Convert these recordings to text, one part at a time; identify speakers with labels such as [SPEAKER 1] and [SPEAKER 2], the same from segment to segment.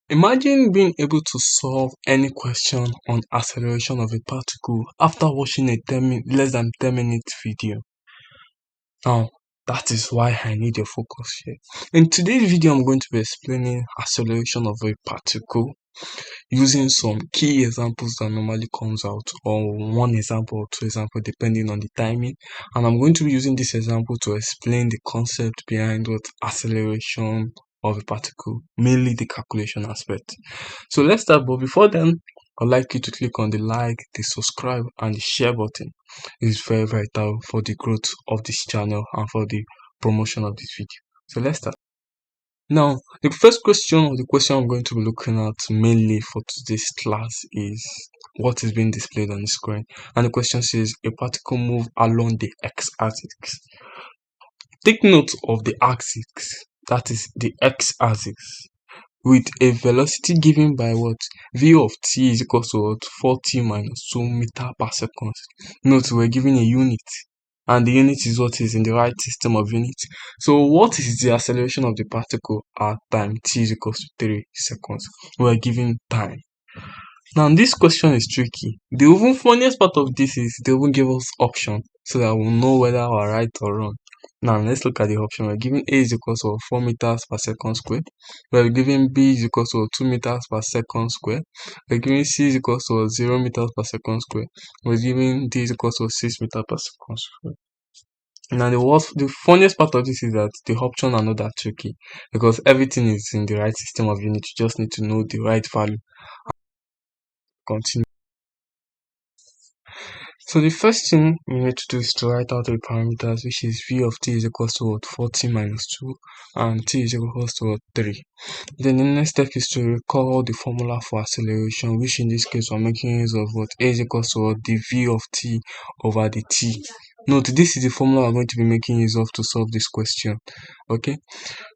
[SPEAKER 1] Imagine being able to solve any question on acceleration of a particle after watching a less than 10-minute video. Now, that is why I need your focus here. In today's video, I'm going to be explaining acceleration of a particle using some key examples that normally comes out, or one example or two examples depending on the timing. And I'm going to be using this example to explain the concept behind what acceleration of a particle, mainly the calculation aspect. So let's start, but before then, I'd like you to click on the like, the subscribe, and the share button. It is very vital for the growth of this channel and for the promotion of this video. So let's start. Now, the first question, or the question I'm going to be looking at mainly for today's class, is what is being displayed on the screen. And the question says a particle move along the x-axis. Take note of the axis, that is the x-axis, with a velocity given by what? V of t is equal to what? 4t minus 2 meter per second. Note we're given a unit, and the unit is what is in the right system of units. So what is the acceleration of the particle at time t is equal to 3 seconds? We're given time. Now this question is tricky. The even funniest part of this is they will give us option so that we'll know whether we're right or wrong. Now let's look at the option. We're given a is equal to 4 meters per second square. We're given b is equal to 2 meters per second square. We're given c is equal to 0 meters per second square. We're given d is equal to 6 meters per second square. Now the funniest part of this is that the option are not that tricky because everything is in the right system of units. You just need to know the right value. Continue. So the first thing we need to do is to write out the parameters, which is v of t is equal to what? 40 minus 2 and t is equal to what? 3. Then the next step is to recall the formula for acceleration, which in this case we're making use of what? A is equal to what? The v of t over the t. Note, this is the formula we're going to be making use of to solve this question. Okay,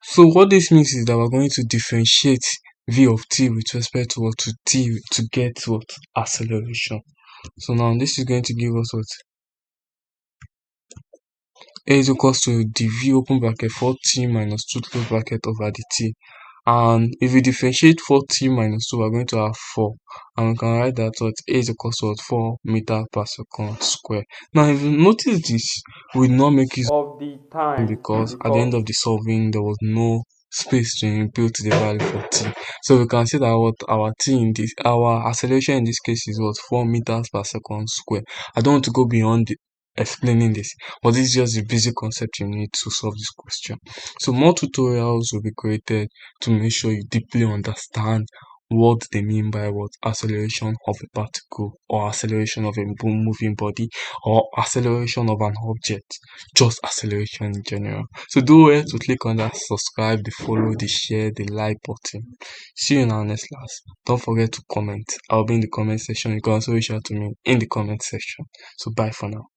[SPEAKER 1] so what this means is that we're going to differentiate v of t with respect to what? To t, to get what? Acceleration. So now this is going to give us what? A is equals to the v open bracket 4t minus 2 close bracket over the t. And if we differentiate 4t minus 2, we're going to have 4. And we can write that what? A is equals to what? 4 meters per second square. Now if you notice this, we will not make use
[SPEAKER 2] of the time
[SPEAKER 1] because at the end of the solving there was no space to input the value for t. So we can see that what our t in this, our acceleration in this case is what? 4 meters per second square. I don't want to go beyond explaining this, but this is just the basic concept you need to solve this question. So more tutorials will be created to make sure you deeply understand what they mean by what? Acceleration of a particle, or acceleration of a moving body, or acceleration of an object, just acceleration in general. So do well to click on that subscribe, the follow, the share, the like button. See you in our next class. Don't forget to comment. I'll be in the comment section. You can also reach out to me in the comment section. So bye for now.